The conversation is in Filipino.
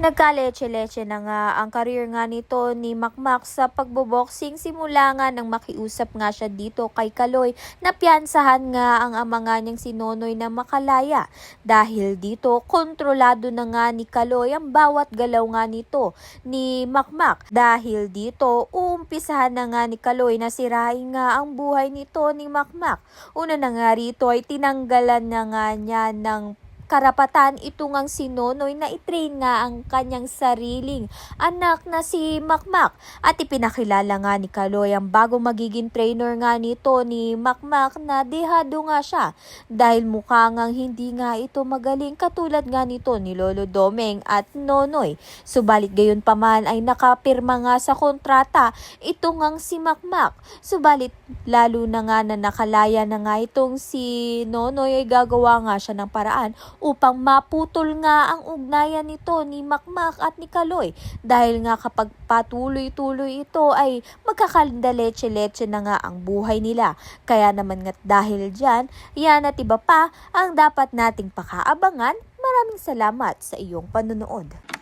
Nagkaleche-leche na nga ang career nga nito ni Makmak sa pagboboxing simula nga nang makiusap nga siya dito kay Kaloy na piyansahan nga ang ama nga niyang si Nonoy na makalaya. Dahil dito, kontrolado na nga ni Kaloy ang bawat galaw nga nito ni Makmak. Dahil dito, uumpisahan na nga ni Kaloy na sirain nga ang buhay nito ni Makmak. Una na nga rito ay tinanggalan na nga niya ng karapatan ito ngang si Nonoy na itrain nga ang kanyang sariling anak na si Makmak. At ipinakilala nga ni Kaloy ang bago magiging trainer nga nito ni Makmak na dehado nga siya dahil mukha ngang hindi nga ito magaling katulad nga nito ni Lolo Domeng at Nonoy. Subalit gayon pa man ay nakapirma nga sa kontrata ito ngang si Makmak. Subalit lalo na nga na nakalaya na nga itong si Nonoy ay gagawa nga siya ng paraan upang maputol nga ang ugnayan nito ni Makmak at ni Kaloy dahil nga kapag patuloy-tuloy ito ay magkakaleche-leche na nga ang buhay nila. Kaya naman nga dahil dyan, yan at iba pa ang dapat nating pakaabangan. Maraming salamat sa iyong panonood.